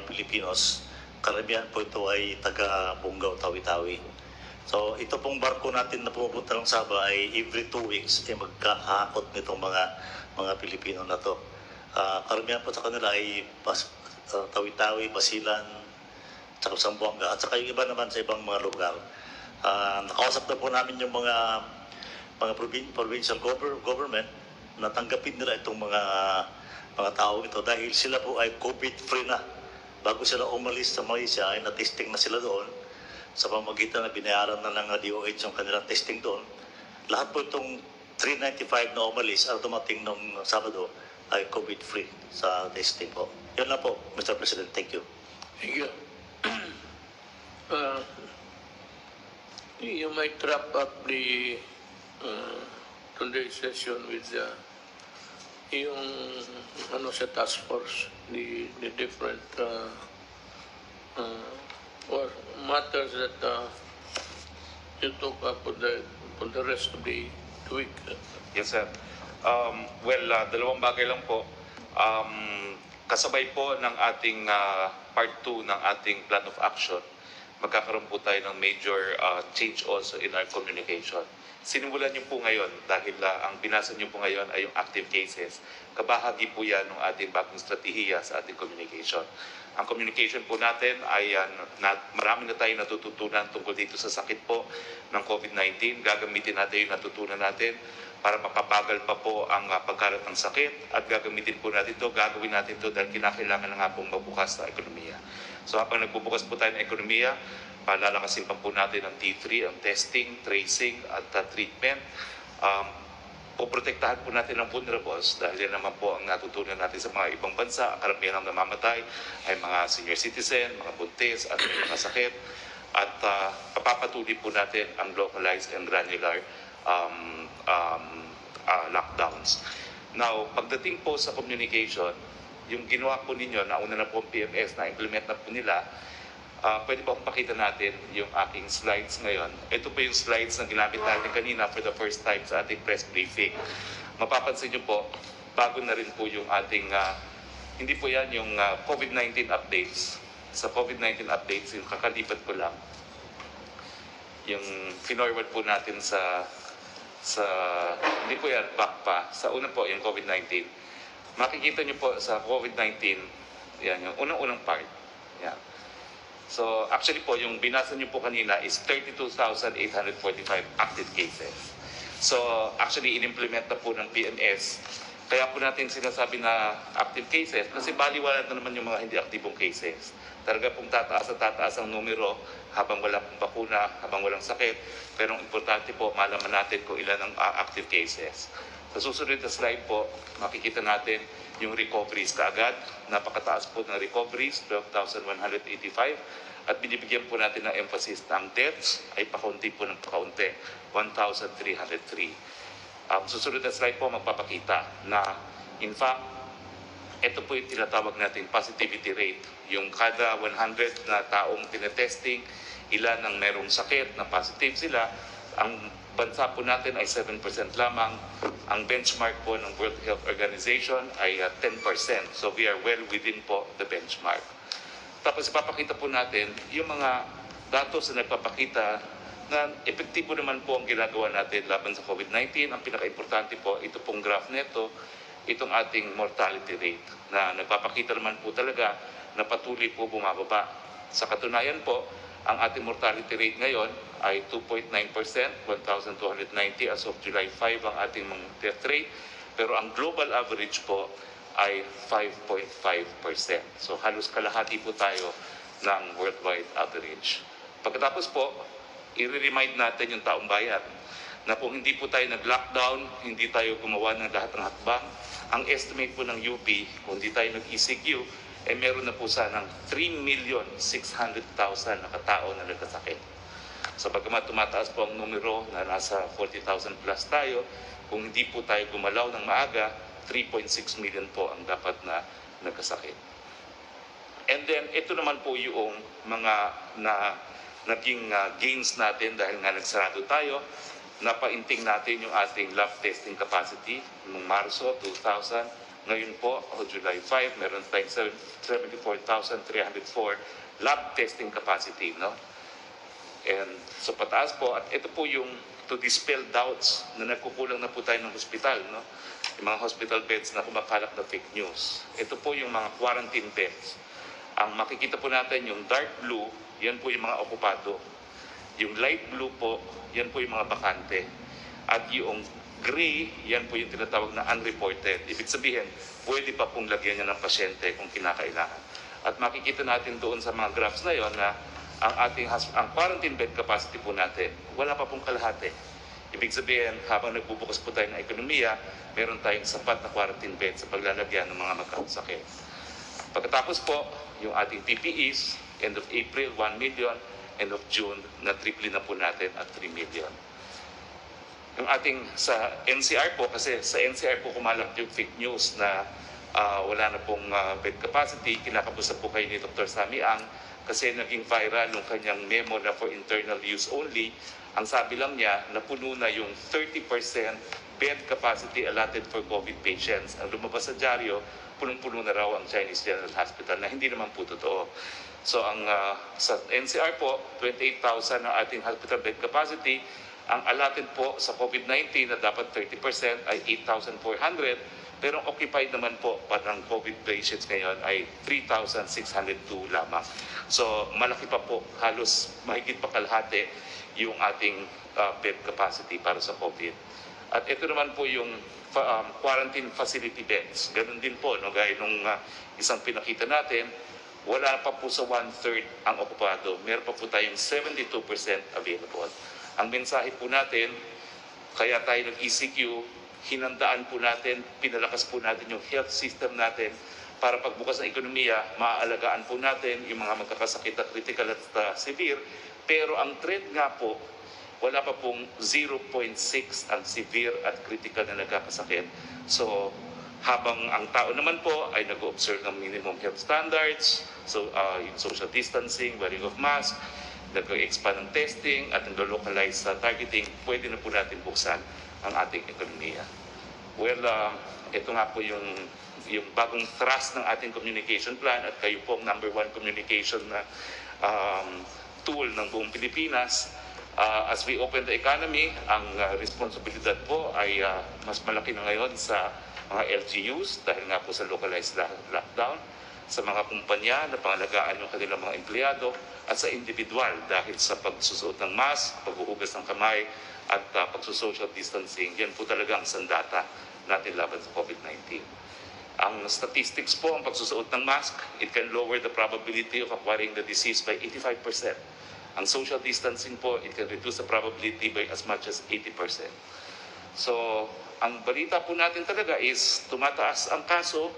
Filipinos. Karamihan po ito ay taga Bungaw, Tawi-Tawi. So ito pong barko natin na pumupunta ng Sabah ay every 2 weeks ay magkahakot nitong mga Pilipino na to. Karamihan po sa kanila ay Tawi-Tawi, Basilan, saka Zamboanga, at saka yung iba naman sa ibang mga lugar. Nakausap na po namin yung mga provincial government na tanggapin nila itong mga tao ito dahil sila po ay COVID-free na. Bago sila umalis sa Malaysia ay na-testing na sila doon sa pamamagitan na binayaran na ng DOH yung kanilang testing doon. Lahat po itong 395 na umalis at dumating nung Sabado ay COVID-free sa testing po. Yun lang po, Mr. President. Thank you. Thank you. You might wrap up the today's session with yung sa task force, the different or matters that you took up for the rest of the week. Yes, sir. Dalawang bagay lang po. Kasabay po ng ating part 2 ng ating plan of action, magkakaroon po tayo ng major change also in our communication. Sinimulan niyo po ngayon dahil ang binasa niyo po ngayon ay yung active cases. Kabahagi po yan ng ating bagong strategiya sa ating communication. Ang communication po natin ay marami na tayo natututunan tungkol dito sa sakit po ng COVID-19. Gagamitin natin yung natutunan natin para mapabagal pa po ang pagkalat ng sakit at gagamitin po natin ito, gagawin natin ito dahil kinakailangan na nga pong mabukas na ekonomiya. So habang nagbubukas po tayo ng ekonomiya, palalakasin pa po natin ang T3, ang testing, tracing at treatment. Poprotektahan po natin ang vulnerables dahil yan naman po ang natutunan natin sa mga ibang bansa. Karamihan ang namamatay ay mga senior citizen, mga buntis at mga sakit. At papapatuloy po natin ang localized and granular lockdowns. Now, pagdating po sa communication, yung ginawa po ninyo, nauna na po ang PMS, na-implement na po nila, pwede ba kung pakita natin yung aking slides ngayon? Ito po yung slides na ginamit natin kanina for the first time sa ating press briefing. Mapapansin nyo po, bago na rin po yung ating, hindi po yan yung COVID-19 updates. Sa COVID-19 updates, yung kakalipat ko lang, yung finorward po natin sa hindi po yan, back pa. Sa una po, yung COVID-19. Makikita nyo po sa COVID-19, yan, yung unang-unang part. Yan. So, actually po, yung binasa nyo po kanina is 32,845 active cases. So, actually, in-implement na po ng PMS. Kaya po natin sinasabi na active cases kasi baliwala na naman yung mga hindi aktibong cases. Talaga pong tataas ang numero habang wala pong bakuna, habang walang sakit. Pero ang importante po, malaman natin kung ilan ang active cases. Sa susunod na slide po, makikita natin yung recoveries kaagad. Napakataas po ng recoveries, 12,185. At binibigyan po natin ng emphasis na ang deaths ay pakaunti po ng pakaunti, 1,303. Susunod na slide po magpapakita na in fact, ito po yung tinatawag natin positivity rate. Yung kada 100 na taong tinetesting, ilan ang merong sakit na positive sila, ang bansa po natin ay 7% lamang. Ang benchmark po ng World Health Organization ay 10%. So we are well within po the benchmark. Tapos ipapakita po natin yung mga datos na nagpapakita na epektibo naman po ang ginagawa natin laban sa COVID-19. Ang pinaka-importante po, ito pong graph neto, itong ating mortality rate na nagpapakita naman po talaga na patuloy po bumababa. Sa katunayan po, ang ating mortality rate ngayon ay 2.9%, 1,290 as of July 5 ang ating death rate. Pero ang global average po ay 5.5%. So halos kalahati po tayo ng worldwide average. Pagkatapos po, i-remind natin yung taong bayan na kung hindi po tayo nag-lockdown, hindi tayo gumawa ng lahat ng hakbang, ang estimate po ng UP, kung hindi tayo nag-ECQ, meron na po sanang 3,600,000 na katao na nagkasakit. So bagamat tumataas po ang numero na nasa 40,000 plus tayo, kung hindi po tayo gumalaw ng maaga, 3.6 million po ang dapat na nagkasakit. And then, ito naman po yung mga naging gains natin dahil nga nagsarado tayo. Napainting natin yung ating lab testing capacity noong Marso 2000. Ngayon po, July 5, meron tayong 74,304 lab testing capacity. No? And so pataas po, at ito po yung to dispel doubts na nagkukulang na po tayo ng hospital. No? Yung mga hospital beds na kumakalat na fake news. Ito po yung mga quarantine beds. Ang makikita po natin yung dark blue, yan po yung mga okupado. Yung light blue po, yan po yung mga bakante. At yung gray, yan po yung tinatawag na unreported. Ibig sabihin, pwede pa pong lagyan niya ng pasyente kung kinakailangan. At makikita natin doon sa mga graphs na yon na ang quarantine bed capacity po natin, wala pa pong kalahati. Ibig sabihin, habang nagbubukas po tayo ng ekonomiya, meron tayong sapat na quarantine bed sa paglalagyan ng mga magkakasakit. Pagkatapos po, yung ating PPEs, end of April, 1 million, end of June, na triple na po natin at 3 million. Yung ating sa NCR po, kasi sa NCR po kumalat yung fake news na wala na pong bed capacity, kinakapusta po kayo ni Dr. Sammy Ang, kasi naging viral yung kanyang memo na for internal use only. Ang sabi lang niya, napuno na yung 30% bed capacity allotted for COVID patients. Ang lumabas sa dyaryo, punong-puno na raw ang Chinese General Hospital na hindi naman po totoo. So ang sa NCR po, 28,000 ang ating hospital bed capacity. Ang allotted po sa COVID-19 na dapat 30% ay 8,400. Pero ang occupied naman po parang COVID patients ngayon ay 3,602 lamang. So malaki pa po, halos mahigit pa kalahati yung ating bed capacity para sa COVID. At ito naman po yung quarantine facility beds. Ganun din po, no? Gaya nung isang pinakita natin, wala pa po sa 1/3 ang okupado. Meron pa po tayong 72% available. Ang mensahe po natin, kaya tayo nag-ECQ, hinandaan po natin, pinalakas po natin yung health system natin para pagbukas ng ekonomiya, maaalagaan po natin yung mga magkakasakit at critical at severe. Pero ang trend nga po, wala pa pong 0.6 ang severe at critical na nagkakasakit. So, habang ang tao naman po ay nag-observe ng minimum health standards, so yung social distancing, wearing of mask, nag-expand ng testing at nag-localize sa targeting, pwede na po natin buksan ang ating ekonomiya. Well, ito nga po yung bagong thrust ng ating communication plan at kayo po ang number 1 communication na tool ng buong Pilipinas. As we open the economy, ang responsibilidad po ay mas malaki na ngayon sa mga LGUs dahil nga po sa localized lockdown, sa mga kumpanya na pangalagaan yung kanilang mga empleyado at sa individual dahil sa pagsusuot ng mask, paghuhugas ng kamay at pagsusocial distancing. Yan po talaga ang sandata natin laban sa COVID-19. Ang statistics po, ang pagsusuot ng mask, it can lower the probability of acquiring the disease by 85%. Ang social distancing po, it can reduce the probability by as much as 80%. So, ang balita po natin talaga is tumataas ang kaso.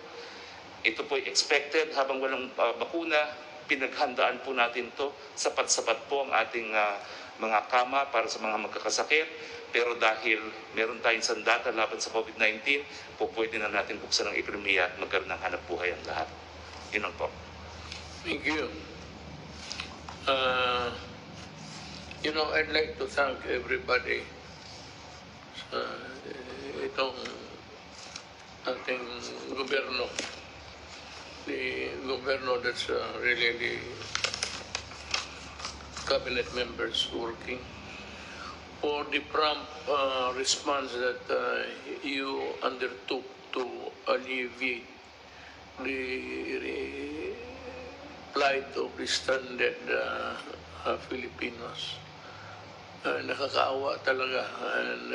Ito po expected habang walang bakuna. Pinaghandaan po natin to. Sapat-sapat po ang ating mga kama para sa mga magkakasakit. Pero dahil meron tayong sandata laban sa COVID-19, po pwede na natin buksan ang ekonomiya at magkaroon ng hanap buhay ang lahat. Yun lang po. Thank you. I'd like to thank everybody sa itong ating gobyerno. The gobyerno that's really the cabinet members working for the prompt response that you undertook to alleviate the plight of the stranded Filipinos. Nakakaawa talaga, and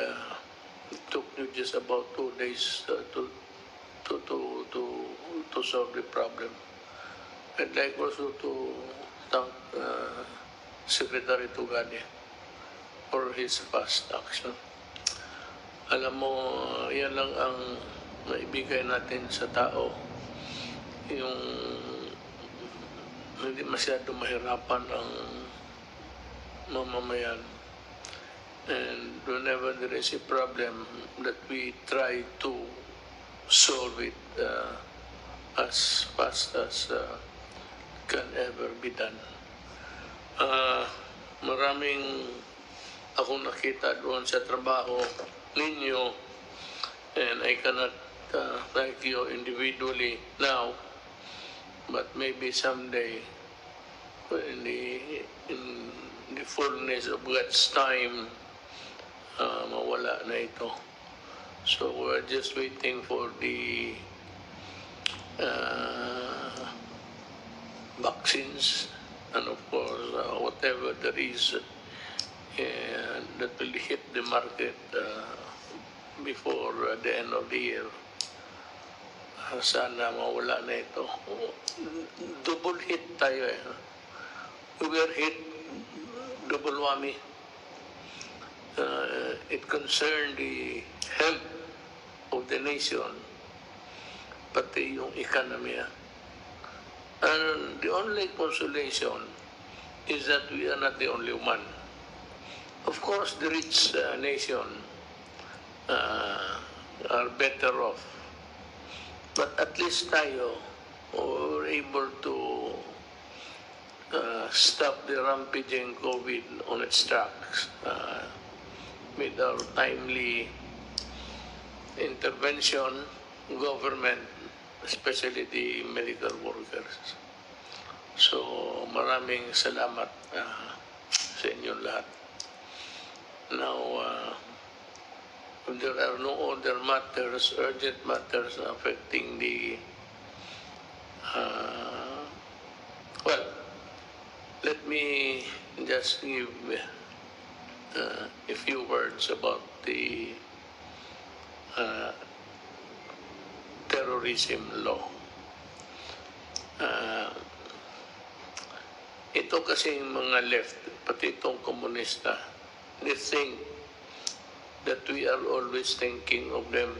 it took you just about 2 days to solve the problem. I'd like also to thank Secretary Tugade for his past action. Alam mo, yan lang ang maibigay natin sa tao, yung hindi masyado mahirapan ang mamamayan. And whenever there is a problem, that we try to solve it as fast as can ever be done. Maraming akong nakita doon sa trabaho ninyo, and I cannot thank you individually now, but maybe someday in the fullness of God's time, mawala na ito. So we're just waiting for the vaccines, and of course whatever there is that will hit the market before the end of the year. Sana mawala na ito. Double hit tayo eh. We were hit double whammy. It concerned the health of the nation, pati yung economy. And the only consolation is that we are not the only one. Of course, the rich nation are better off. But at least tayo were able to stop the rampaging COVID on its tracks with our timely intervention, government, especially the medical workers. So maraming salamat sa inyong lahat. Now, if there are no other matters, urgent matters affecting the, well, let me just give a few words about the terrorism law. Ito kasi yung mga left, pati itong komunista, they think that we are always thinking of them.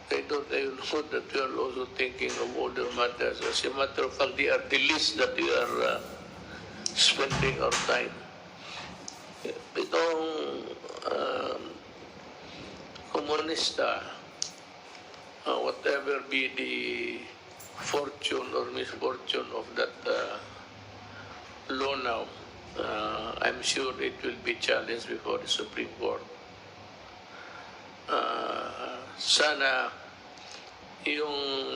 They don't even know that we are also thinking of other matters. As a matter of fact, they are the least that we are spending our time. Itong komunista, whatever be the fortune or misfortune of that law now, I'm sure it will be challenged before the Supreme Court. Sana yung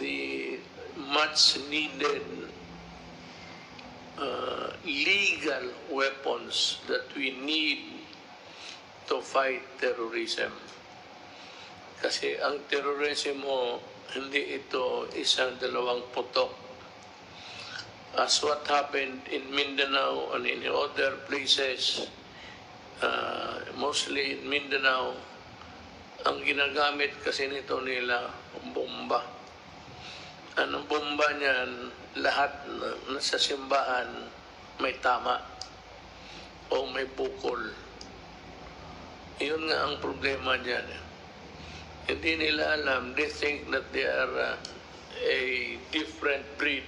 the much needed legal weapons that we need to fight terrorism. Kasi ang terrorism mo, hindi ito isang dalawang putok. As what happened in Mindanao and in other places, mostly in Mindanao, ang ginagamit kasi nito nila, bomba. Ang bomba niyan, lahat sa simbahan may tama o may bukol. Yun nga ang problema diyan. Hindi nila alam, they think that they are a different breed.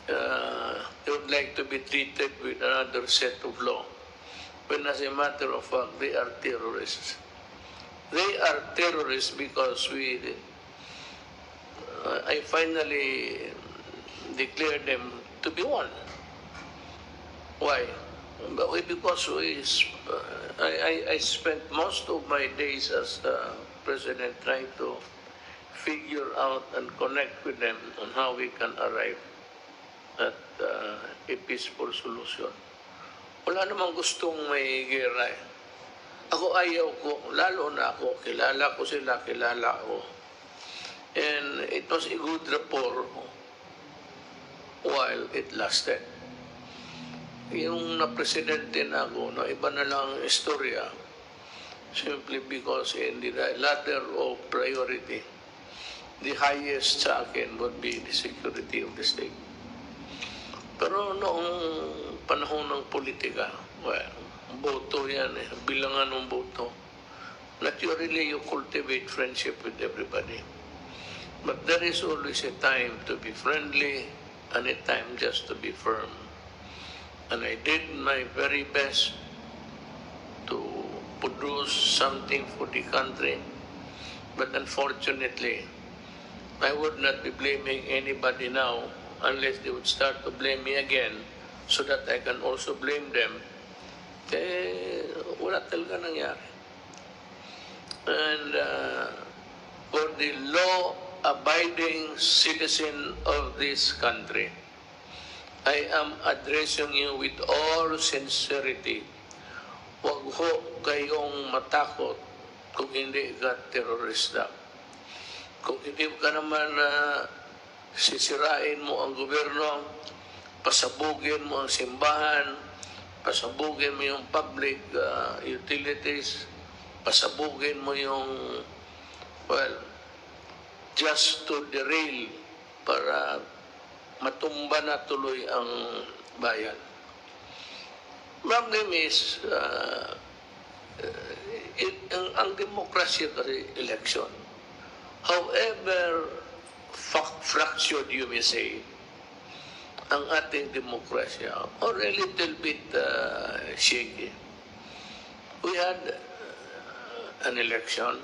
They would like to be treated with another set of law. When as a matter of fact, they are terrorists. They are terrorists because I finally declared them to be one. Why? Because I spent most of my days as president trying to figure out and connect with them on how we can arrive at a peaceful solution. Wala namang gustong may gera eh. Ako ayaw ko, lalo na ako, kilala ko sila, kilala ko. And it was a good rapport while it lasted. Yung na-presidente na ako, na iba na lang ang istorya, simply because in the ladder of priority, the highest sa akin would be the security of the state. Pero noong panahon ng politika, well, boto yan eh, bilangan ng boto. Naturally, you cultivate friendship with everybody. But there is always a time to be friendly and a time just to be firm. And I did my very best to produce something for the country. But unfortunately, I would not be blaming anybody now unless they would start to blame me again so that I can also blame them. Wala talaga nangyari. And for the law-abiding citizen of this country, I am addressing you with all sincerity. Huwag ho kayong matakot kung hindi ka terorista. Kung hindi ka naman sisirain mo ang gobyerno, pasabugin mo ang simbahan, pasabugin mo yung public utilities, pasabugin mo yung, well, just to derail para matumba na tuloy ang bayan. Problem is, ang demokrasya kasi election. However fractured you may say, ang ating demokrasya, or a little bit shaky. We had an election.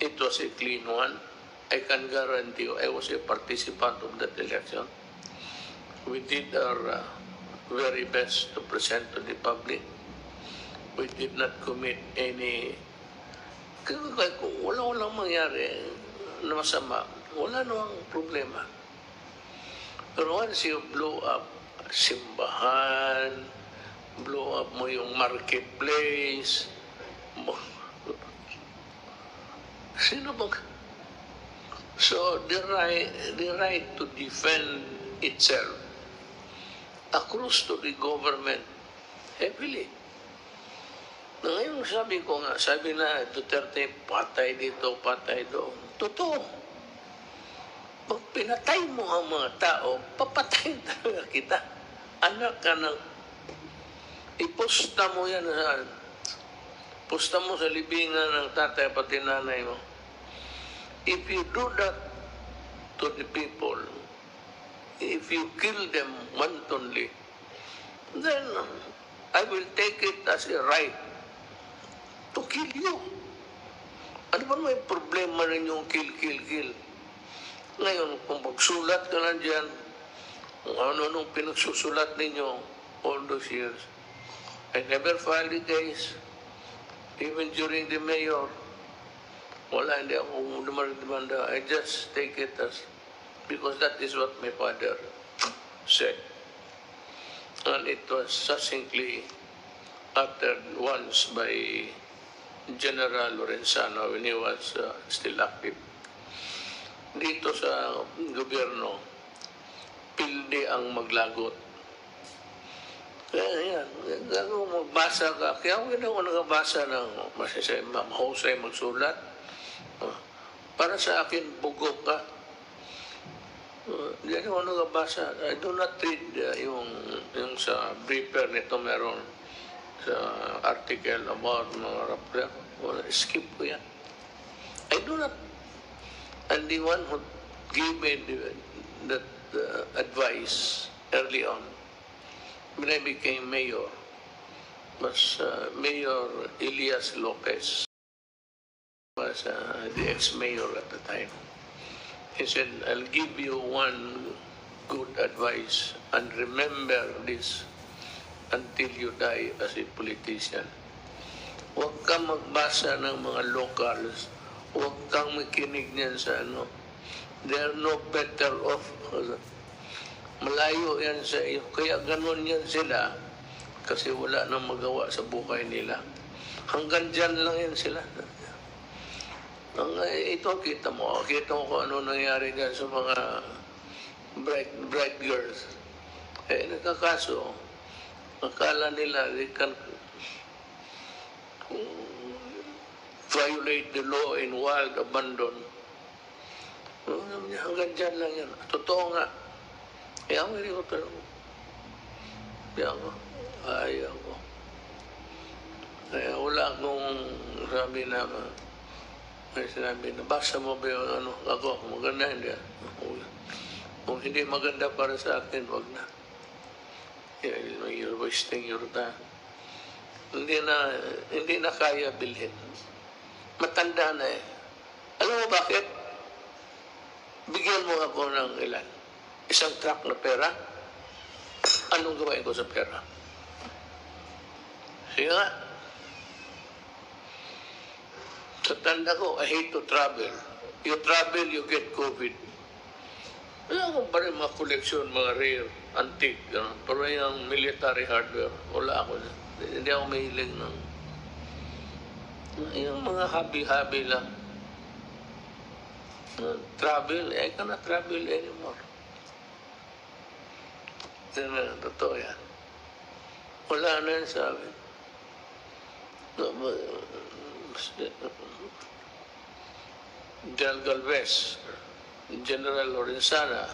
It was a clean one. I can guarantee you, I was a participant of that election. We did our very best to present to the public. We did not commit any... Kung walang mangyari na masama, wala namang problema. Pero once you blow up simbahan, blow up mo yung marketplace, sino bang... So the right to defend itself accrues to the government heavily. Na ngayon sabi ko nga, sabi na Duterte, patay dito, patay doon. Totoo. Pag pinatay mo ang mga tao, papatayin talaga kita. Anak ka ng... Iposta mo yan saan? Posta mo sa libingan ng tatay pati nanay mo. If you do that to the people, if you kill them wantonly, then I will take it as a right to kill you. Ano ba may problema rin yung kill? Ngayon, kung magsulat ka na dyan, kung ano nung pinagsusulat ninyo all those years, I never filed the case, even during the mayor. Wala, hindi ako demanda. I just take it as, because that is what my father said. And it was succinctly uttered once by General Lorenzano when he was still active. Dito sa gobyerno, pilde ang maglagot. Kaya yan, kung magbasa ka, kaya ako hindi ako nakabasa ng mahusay magsulat. Para sa akin, bugok ka. Hindi ako nakabasa. I do not read yung sa briefer nito meron sa article about mga rapper. Skip ko yan. I do not. And the one who gave me that advice early on, when I became mayor, was Mayor Elias Lopez, was the ex-mayor at the time. He said, I'll give you one good advice and remember this until you die as a politician. Huwag kang magbasa ng mga locals. Huwag kang makinig niyan sa ano. They're no better off. Malayo yan sa iyo. Kaya ganun yan sila kasi wala nang magawa sa buhay nila. Hanggang dyan lang yan sila. Ito kita mo kung ano nangyari dyan sa mga bright girls. Nagkakaso, akala nila they can violate the law in wild abandon. Hanggang dyan lang yan. Totoo nga. Kaya ako hindi ko talaga. Ayaw ko. Kaya wala akong sabi na may sinabi na, basa mo ba yung ano, ako, maganda hindi. Kung hindi maganda para sa akin, wag na. You're wasting your time. Hindi na kaya bilhin. Matanda na eh. Alam mo bakit? Bigyan mo ako ng ilan? Isang truck na pera? Anong gawain ko sa pera? Sige nga. Sa tanda ko, I hate to travel. You travel, you get COVID. Wala akong pa rin mga collection, mga rare, antique, gano'n. Pero yung military hardware, wala ako. Hindi ako mahilig ng yung mga hobby-hobby lang. Travel, I cannot travel anymore. Totoo yan. Wala na yan sa akin. General Galvez, General Lorenzana,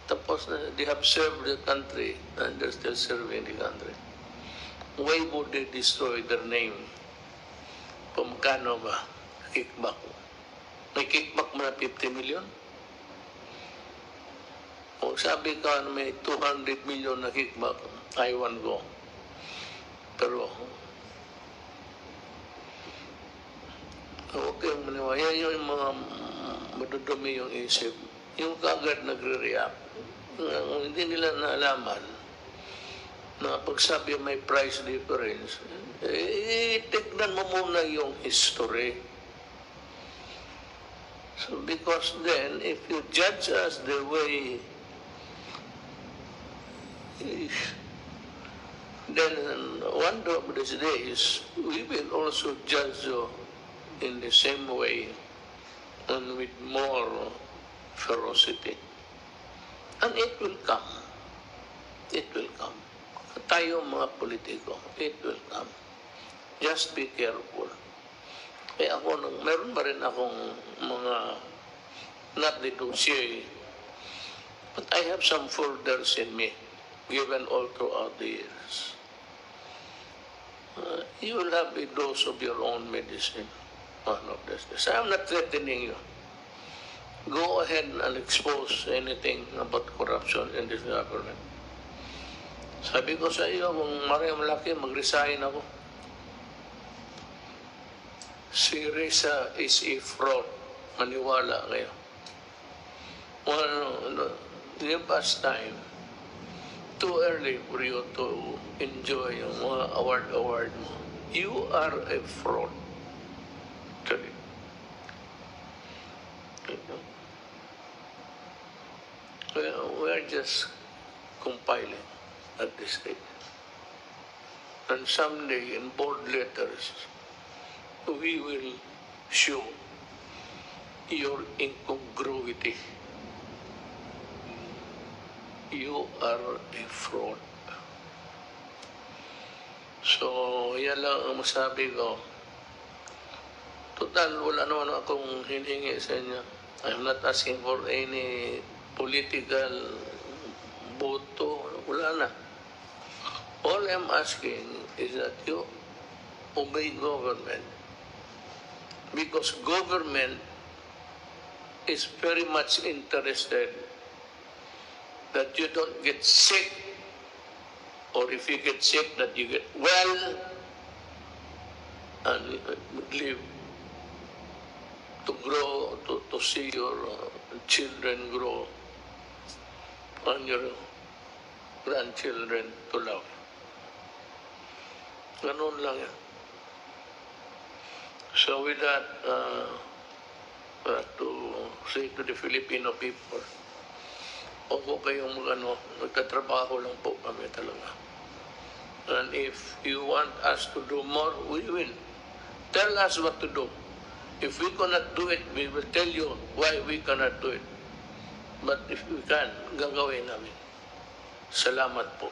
tapos they have served the country and they're still serving the country. Why would they destroy their name? Pamkano ba? Kickback. May kickback mo na 50 million? O sabi ka may 200 million na kickback, I won't go. Pero, huwag kayong maniwala. Yan yung mga madudumi yung isip. Yung kagad nagre-react. Hindi nila naalaman na pagsabi may price difference, tignan mo muna yung history. So because then, if you judge us the way, then one of these days, we will also judge you in the same way and with more ferocity. And it will come. It will come. Tayo mga politiko, it will come. Just be careful. Kaya ako, meron ba rin akong mga, not the dossier, but I have some folders in me, given all throughout the years. You will have a dose of your own medicine. One of these days. I'm not threatening you. Go ahead and expose anything about corruption in this government. Sabi ko sa iyo, kung malaki, mag-resign ako. Si Risa is a fraud. Maniwala kayo. Well, the past time, too early for you to enjoy yung mga award mo. You are a fraud. Actually. We are just compiling at this stage. And someday, in bold letters, we will show your incongruity. You are a fraud. So, yan lang ang masabi ko. Total, wala naman akong hinihingi sa inyo. I'm not asking for any political boto. Wala na. All I'm asking is that you obey government. Because government is very much interested that you don't get sick, or if you get sick, that you get well and live to grow, to see your children grow and your grandchildren to love. Ganun lang yan. So with that, to say to the Filipino people, opo kayong nagtatrabaho lang po kami talaga. And if you want us to do more, we will. Tell us what to do. If we cannot do it, we will tell you why we cannot do it. But if we can, gagawin namin. Salamat po.